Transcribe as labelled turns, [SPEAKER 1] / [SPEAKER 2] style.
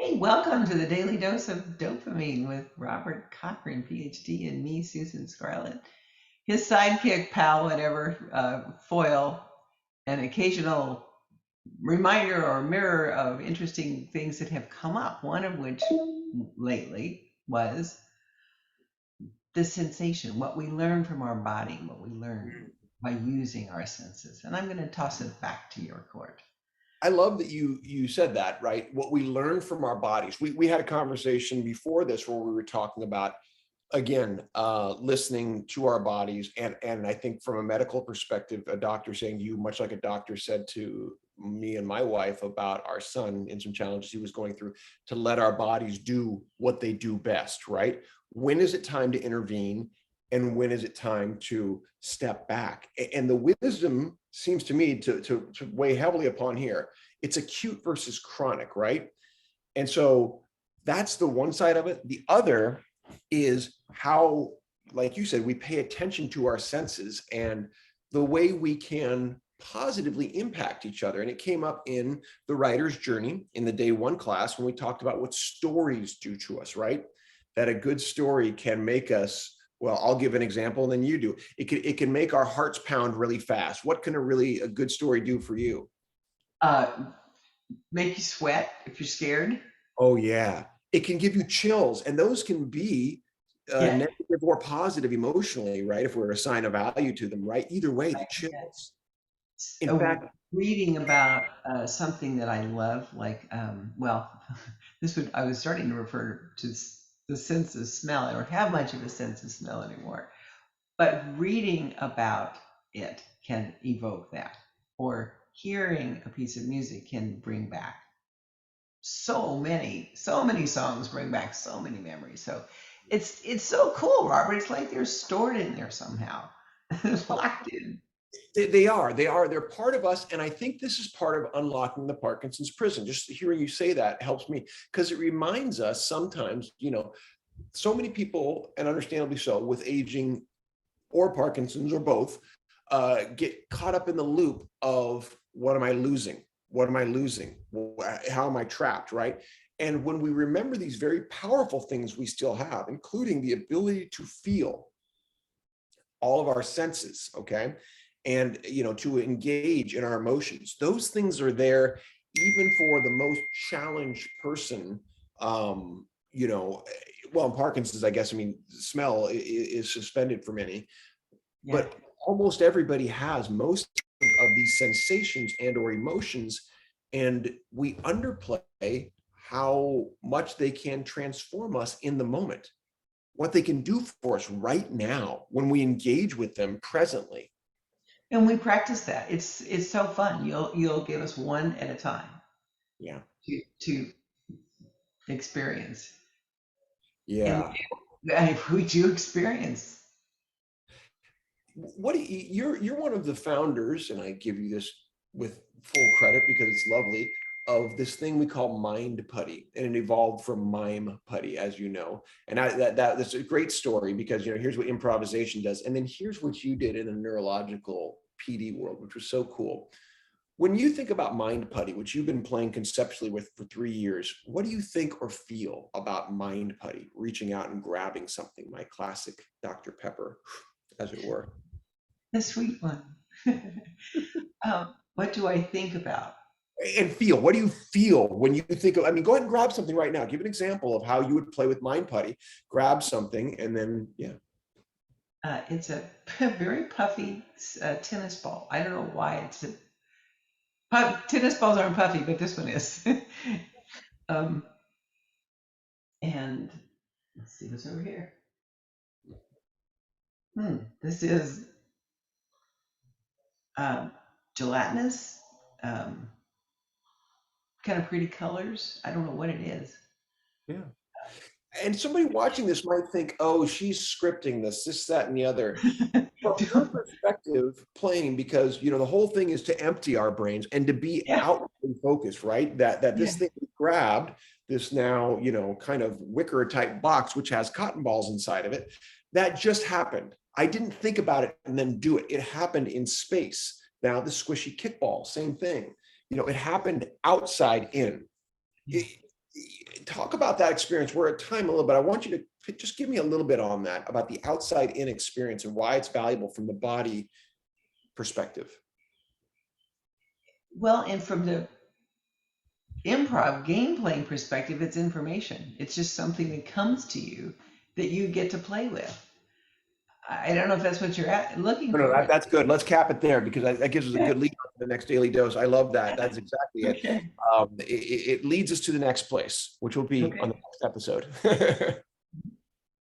[SPEAKER 1] Hey, welcome to the Daily Dose of Dopamine with Robert Cochran, PhD, and me, Susan Scarlett. His sidekick, pal, whatever, foil, an occasional reminder or mirror of interesting things that have come up. One of which lately was the sensation, what we learn from our body, what we learn by using our senses. And I'm going to toss it back to your court.
[SPEAKER 2] I love that you said that, right? What we learn from our bodies. We had a conversation before this where we were talking about, again, listening to our bodies, and I think from a medical perspective, a doctor saying to you, much like a doctor said to me and my wife about our son and some challenges he was going through, to let our bodies do what they do best, right? When is it time to intervene? And when is it time to step back? And the wisdom seems to me to weigh heavily upon here. It's acute versus chronic, right? And so that's the one side of it. The other is how, like you said, we pay attention to our senses and the way we can positively impact each other. And it came up in the writer's journey in the day one class when we talked about what stories do to us, right? That a good story can make us, well, I'll give an example and then you do. It can make our hearts pound really fast. What can a good story do for you?
[SPEAKER 1] Uh, Make you sweat if you're scared.
[SPEAKER 2] Oh yeah. It can give you chills, and those can be
[SPEAKER 1] Yeah.
[SPEAKER 2] negative or positive emotionally, right? If we're assigning a value to them, right? Either way, the chills. In
[SPEAKER 1] uh,
[SPEAKER 2] fact,
[SPEAKER 1] Reading about something that I love, like, well, I was starting to refer to the sense of smell. I don't have much of a sense of smell anymore, but reading about it can evoke that, or hearing a piece of music can bring back so many songs bring back so many memories. So it's so cool, Robert. It's like they're stored in there somehow, locked in.
[SPEAKER 2] they're part of us, and I think this is part of unlocking the Parkinson's prison. Just hearing you say that helps me, because it reminds us sometimes, so many people, and understandably so, with aging or Parkinson's or both, get caught up in the loop of what am I losing? What am I losing? How am I trapped? Right. And when we remember these very powerful things we still have, including the ability to feel all of our senses, okay, and to engage in our emotions, those things are there even for the most challenged person. Um, you know, well, in Parkinson's, I guess, I mean, smell is suspended for many,
[SPEAKER 1] Yeah.
[SPEAKER 2] but almost everybody has most of these sensations and or emotions, and we underplay how much they can transform us in the moment, what they can do for us right now when we engage with them presently.
[SPEAKER 1] And we practice that. It's so fun. You'll give us one at a time
[SPEAKER 2] Yeah.
[SPEAKER 1] to experience, and
[SPEAKER 2] Yeah.
[SPEAKER 1] we do experience.
[SPEAKER 2] What do you're one of the founders, and I give you this with full credit because it's lovely, of this thing we call mind putty, and it evolved from mime putty, as you know. And that's a great story because here's what improvisation does, and then here's what you did in the neurological PD world, which was so cool. When you think about mind putty, which you've been playing conceptually with for 3 years, what do you think or feel about mind putty, reaching out and grabbing something, my classic Dr. Pepper, as it were?
[SPEAKER 1] The sweet one. What do I think about?
[SPEAKER 2] And feel. What do you feel when you think of? I mean, go ahead and grab something right now. Give an example of how you would play with mind putty. Grab something, and then yeah.
[SPEAKER 1] It's a very puffy tennis ball. I don't know why tennis balls aren't puffy, but this one is. um, and let's see what's over here. This is um, gelatinous, um, kind of pretty colors. I don't know what it is.
[SPEAKER 2] Yeah. And somebody watching this might think, "Oh, she's scripting this, that, and the other." From your perspective, playing, because the whole thing is to empty our brains and to be
[SPEAKER 1] Yeah,
[SPEAKER 2] outwardly focused, right? That
[SPEAKER 1] yeah,
[SPEAKER 2] this thing we grabbed, this now kind of wicker type box which has cotton balls inside of it, that just happened. I didn't think about it and then do it. It happened in space. Now the squishy kickball, same thing. It happened outside in.
[SPEAKER 1] yeah.
[SPEAKER 2] talk about that experience. We're at time a little bit. I want you to just give me a little bit on that, about the outside in experience and why it's valuable from the body perspective.
[SPEAKER 1] Well, and from the improv game playing perspective, it's information. It's just something that comes to you that you get to play with. I don't know if that's what you're looking
[SPEAKER 2] No,
[SPEAKER 1] for.
[SPEAKER 2] that's good. Let's cap it there, because that gives us a
[SPEAKER 1] Yeah.
[SPEAKER 2] good lead to the next daily dose. I love that. That's exactly it.
[SPEAKER 1] Okay.
[SPEAKER 2] It leads us to the next place, which will be on
[SPEAKER 1] Okay.
[SPEAKER 2] the next episode.